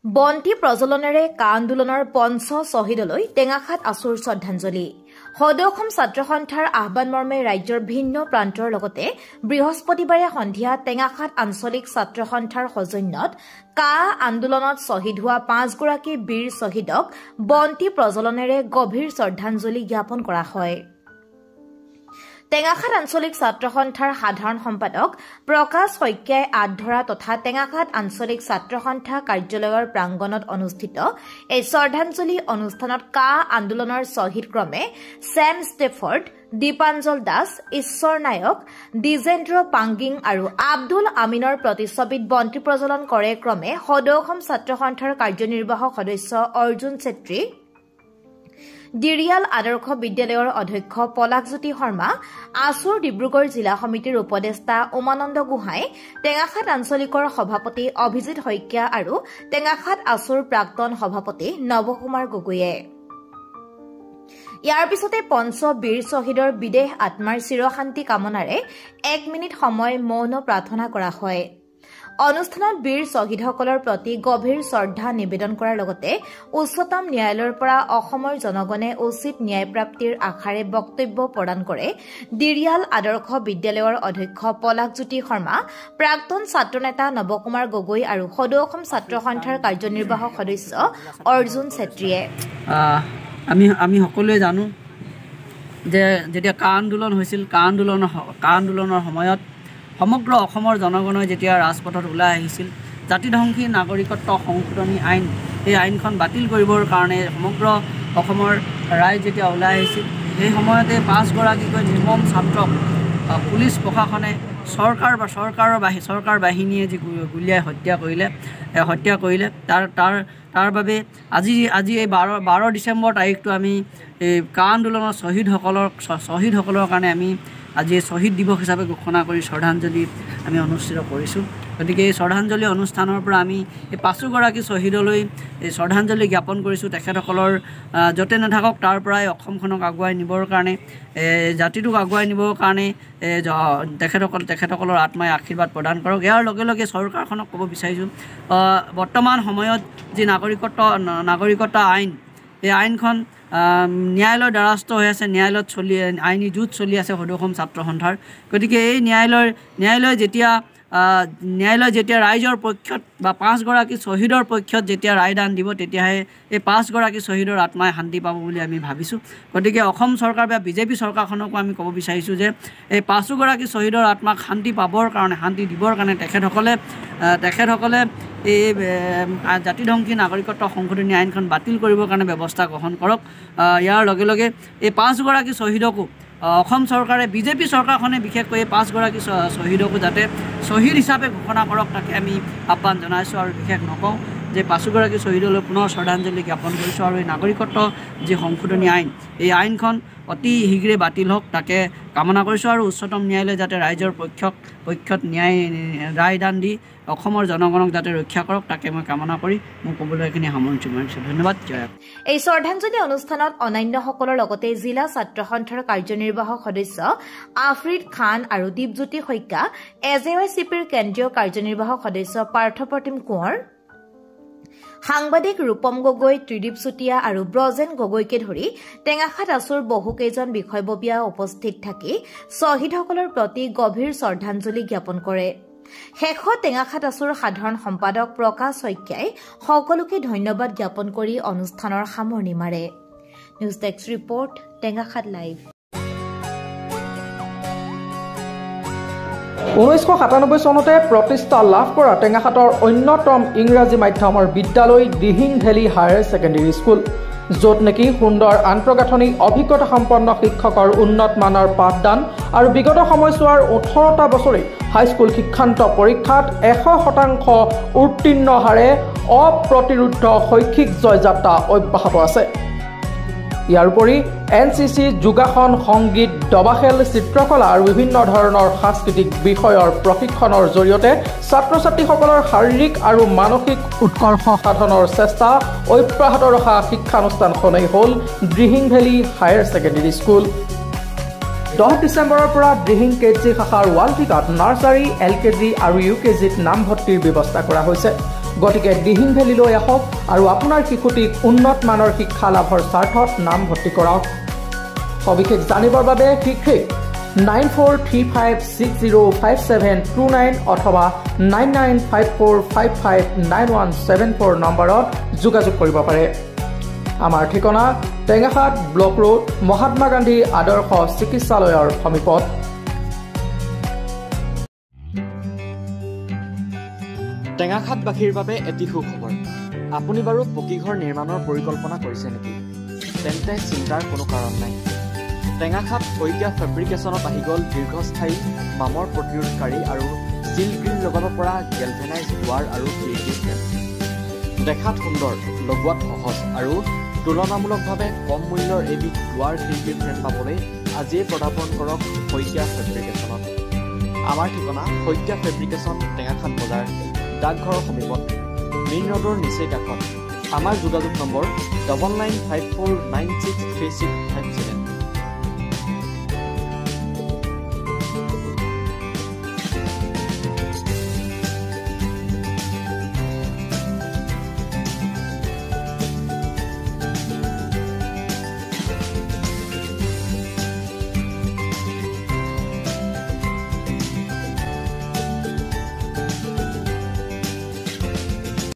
বন্তি প্ৰজ্বলনেৰে কা আন্দোলনৰ পঞ্চ শ্বহীদলৈ টেঙাখাত আছুৰ শ্ৰদ্ধাঞ্জলি সদৌ অসম ছাত্ৰ সন্থাৰ আহ্বান মৰ্মে ৰাজ্যৰ ভিন্ন প্ৰান্তৰ লগতে বৃহস্পতিবাৰে সন্ধিয়া টেঙাখাত আঞ্চলিক ছাত্ৰ সন্থাৰ সৌজন্যত কা আন্দোলনত শ্বহীদ হোৱা 5 গৰাকী বীৰ শ্বহীদক বন্তি প্ৰজ্বলনেৰে গভীৰ শ্ৰদ্ধাঞ্জলি জ্ঞাপন কৰা হয়। টেঙাখাত আঞ্চলিক ছাত্ৰ সন্থাৰ সাধাৰণ সম্পাদক প্ৰকাশ শইকীয়াই আধৰা তথা টেঙাখাত আঞ্চলিক ছাত্ৰ সন্থা কাৰ্যালয়ৰ প্ৰাংগণত অনুষ্ঠিত এই শ্ৰদ্ধাঞ্জলি অনুষ্ঠানত কা আন্দোলনৰ শ্বহীদ ক্ৰমে ছেম ষ্টেফৰ্ড, দীপাঞ্জল দাস, ঈশ্বৰ নায়ক, দ্বিজেন্দ্ৰ পাংগিং আৰু আব্দুল আমিনৰ প্ৰতিচ্ছবিত বন্তি প্ৰজ্বলন কৰে ক্ৰমে সদৌ অসম ছাত্ৰ সন্থাৰ কাৰ্যনিৰ্বাহক সদস্য অৰ্জুন চেত্ৰী, দিৰিয়াল আদৰ্শ বিদ্যালয়ৰ অধ্যক্ষ পলাকজ্যোতি শৰ্মা, আছুৰ ডিব্ৰুগড় জিলা সমিতিৰ উপদেষ্টা উমানন্দ গোহাঁই, টেঙাখাত আঞ্চলিকৰ সভাপতি অভিজিত শইকীয়া আৰু টেঙাখাত আছুৰ প্ৰাক্তন সভাপতি নৱকুমাৰ গগৈয়ে। ইয়াৰ পিছতে পঞ্চ বীৰ শ্বহীদৰ বিদেহ আত্মাৰ চিৰশান্তি কামনাৰে 1 মিনিট সময় মৌন প্ৰাৰ্থনা কৰা হয়। অনুষ্ঠানত বীৰ শ্বহীদসকলৰ প্ৰতি গভীৰ শ্ৰদ্ধা নিবেদন কৰাৰ লগতে উচ্চতম ন্যায়ালয়ৰ পৰা অসমৰ জনগণে উচিত ন্যায় প্ৰাপ্তিৰ আশাৰে বক্তব্য প্ৰদান কৰে দিৰিয়াল আদৰ্শ বিদ্যালয়ৰ অধ্যক্ষ পলাকজ্যোতি শৰ্মা, প্ৰাক্তন ছাত্ৰ নেতা নৱকুমাৰ গগৈ আৰু সদৌ অসম ছাত্ৰ সন্থাৰ কাৰ্যনিৰ্বাহক সদস্য অৰ্জুন চেত্ৰীয়ে। আমি সকলোৱে জানো যে যেতিয়া কা আন্দোলন হৈছিল, কা আন্দোলনৰ সময়ত সমগ্ৰ অসমৰ জনগণে যেতিয়া ৰাজপথত ওলাই আহিছিল, জাতিধ্বংসী নাগৰিকত্ব সংশোধনী আইন, এই আইনখন বাতিল কৰিবৰ কাৰণে সমগ্ৰ অসমৰ ৰাইজ যেতিয়া ওলাই আহিছিল, সেই সময়তে 5 গৰাকীকৈ নিৰ্মম ছাত্ৰক পুলিচ প্ৰশাসনে চৰকাৰ বাহিনীয়ে যি গুলীয়াই হত্যা কৰিলে তাৰ বাবে আজি এই 12 ডিচেম্বৰ তাৰিখটো আমি এই কা আন্দোলনৰ শ্বহীদসকলৰ কাৰণে আমি আজি শ্বহীদ দিৱস হিচাপে ঘোষণা কৰি শ্ৰদ্ধাঞ্জলি আমি অনুষ্ঠিত কৰিছোঁ। গতিকে এই শ্ৰদ্ধাঞ্জলি অনুষ্ঠানৰ পৰা আমি এই 5 গৰাকী শ্বহীদলৈ এই শ্ৰদ্ধাঞ্জলি জ্ঞাপন কৰিছোঁ। তেখেতসকলৰ য'তে নাথাকক তাৰ পৰাই অসমখনক আগুৱাই নিবৰ কাৰণে, জাতিটোক আগুৱাই নিবৰ কাৰণে তেখেতসকলৰ আত্মাই আশীৰ্বাদ প্ৰদান কৰক। ইয়াৰ লগে লগে চৰকাৰখনক ক'ব বিচাৰিছোঁ, বৰ্তমান সময়ত যি নাগৰিকত্ব আইন, এই আইনখন ন্যায়ালয়ৰ দ্বাৰস্থ হৈ আছে, আইনী যুঁজ চলি আছে সদৌ অসম ছাত্ৰ সন্থাৰ। গতিকে এই ন্যায়ালয় যেতিয়া ৰাইজৰ পক্ষত বা 5 গৰাকী শ্বহীদৰ পক্ষত যেতিয়া ৰায়দান দিব, তেতিয়াহে এই 5 গৰাকী শ্বহীদৰ আত্মাই শান্তি পাব বুলি আমি ভাবিছোঁ। গতিকে অসম চৰকাৰ বা বিজেপি চৰকাৰখনকো আমি ক'ব বিচাৰিছোঁ যে এই 5 গৰাকী শ্বহীদৰ আত্মাক শান্তি দিবৰ কাৰণে তেখেতসকলে এই জাতিধ্বংসী নাগৰিকত্ব সংশোধনী আইনখন বাতিল কৰিবৰ কাৰণে ব্যৱস্থা গ্ৰহণ কৰক। ইয়াৰ লগে লগে এই 5 গৰাকী শ্বহীদকো অসম চৰকাৰে, বিজেপি চৰকাৰখনে বিশেষকৈ এই 5 গৰাকী শ্বহীদকো যাতে শ্বহীদ হিচাপে ঘোষণা কৰক, তাকে আমি আহ্বান জনাইছোঁ। আৰু বিশেষ নকওঁ যে 5 গৰাকী শ্বহীদলৈ পুনৰ শ্ৰদ্ধাঞ্জলি জ্ঞাপন কৰিছোঁ। আৰু এই নাগৰিকত্ব যি সংশোধনী আইন, এই আইনখন অতি শীঘ্ৰে বাতিল হওক, তাকে কামনা কৰিছোঁ। আৰু উচ্চতম ন্যায়ালয়ে যাতে ৰাইজৰ পক্ষত ৰায়দান দি অসমৰ জনগণক যাতে ৰক্ষা কৰক, তাকে মই কামনা কৰি মোক ক'বলৈ এইখিনি সামৰণি মাৰিছোঁ। ধন্যবাদ। জয়। এই শ্ৰদ্ধাঞ্জলি অনুষ্ঠানত অন্যান্যসকলৰ লগতে জিলা ছাত্ৰ সন্থাৰ কাৰ্যনিৰ্বাহক সদস্য আফৰিদ খান আৰু দীপজ্যোতি শইকীয়া, AJYCPৰ কেন্দ্ৰীয় কাৰ্যনিৰ্বাহক সদস্য পাৰ্থপ্ৰতিম কোঁৱৰ, সাংবাদিক ৰূপম গগৈ, ত্ৰিদীপ চুতীয়া আৰু ব্ৰজেন গগৈকে ধৰি টেঙাখাত আছুৰ বহুকেইজন বিষয়ববীয়া উপস্থিত থাকি শ্বহীদসকলৰ প্ৰতি গভীৰ শ্ৰদ্ধাঞ্জলি জ্ঞাপন কৰে। শেষত টেঙাখাত আছুৰ সাধাৰণ সম্পাদক প্ৰকাশ শইকীয়াই সকলোকে ধন্যবাদ জ্ঞাপন কৰি অনুষ্ঠানৰ সামৰণি মাৰে। News desk report, Tengakhat live. 1997 চনতে প্ৰতিষ্ঠা লাভ কৰা টেঙাখাতৰ অন্যতম ইংৰাজী মাধ্যমৰ বিদ্যালয় Dihing valley higher secondary school, য'ত নেকি সুন্দৰ আন্তঃগাঁথনি, অভিজ্ঞতা সম্পন্ন শিক্ষকৰ উন্নত মানৰ পাঠদান আৰু বিগত সময়ছোৱাৰ 18টা বছৰে হাইস্কুল শিক্ষান্ত পৰীক্ষাত 100% উত্তীৰ্ণ হাৰে অপ্ৰতিৰোধ শৈক্ষিক জয়যাত্ৰা অব্যাহত আছে। ইয়াৰ উপৰি NCC, যোগাসন, সংগীত, দবাখেল, চিত্ৰকলা আৰু বিভিন্ন ধৰণৰ সাংস্কৃতিক বিষয়ৰ প্ৰশিক্ষণৰ জৰিয়তে ছাত্ৰ ছাত্ৰীসকলৰ শাৰীৰিক আৰু মানসিক উৎকৰ্ষ সাধনৰ চেষ্টা অব্যাহত ৰখা শিক্ষানুষ্ঠানখনেই হ'ল Dihing valley higher secondary school. 10 ডিচেম্বৰৰ পৰা দিহিং কেজি শাখাৰ ৱালটিকাত নাৰ্চাৰী, LKG আৰু UKGত নামভৰ্তিৰ ব্যৱস্থা কৰা হৈছে। গতিকে দিহিং ভেলীলৈ আহক আৰু আপোনাৰ শিশুটিক উন্নত মানৰ শিক্ষা লাভৰ স্বাৰ্থত নামভৰ্তি কৰক সবিশেষ জানিবৰ বাবে শীঘ্ৰে 9435605729 অথবা 9954559174 নম্বৰত যোগাযোগ কৰিব পাৰে আমাৰ ঠিকনা টেঙাখাত ব্লক ৰোড মহাত্মা গান্ধী আদৰ্শ চিকিৎসালয়ৰ সমীপত টেঙাখাতবাসীৰ বাবে এটি সুখবৰ আপুনি বাৰু পকী ঘৰ নিৰ্মাণৰ পৰিকল্পনা কৰিছে নেকি তেন্তে চিন্তাৰ কোনো কাৰণ নাই টেঙাখাত শইকীয়া ফেব্ৰিকেশ্যনত আহি গ'ল দীৰ্ঘস্থায়ী মামৰ প্ৰতিৰোধকাৰী আৰু ষ্টীল গ্ৰিল লগাব পৰা গেলভেনাইজ দুৱাৰ আৰু খিৰিকী ফ্ৰেম দেখাত সুন্দৰ লগোৱাত সহজ আৰু তুলনামূলকভাৱে কম মূল্যৰ এবিধ দুৱাৰ খিৰিকীৰ ফ্ৰেম পাবলৈ আজিয়ে পদাৰ্পণ কৰক শইকীয়া ফেব্ৰিকেশ্যনত আমাৰ ঠিকনা শইকীয়া ফেব্ৰিকেশ্যন টেঙাখাত বজাৰ ডাকঘৰৰ সমীপত মেইন ৰোডৰ নিচেই কাষত আমাৰ যোগাযোগ নম্বৰ 9954963657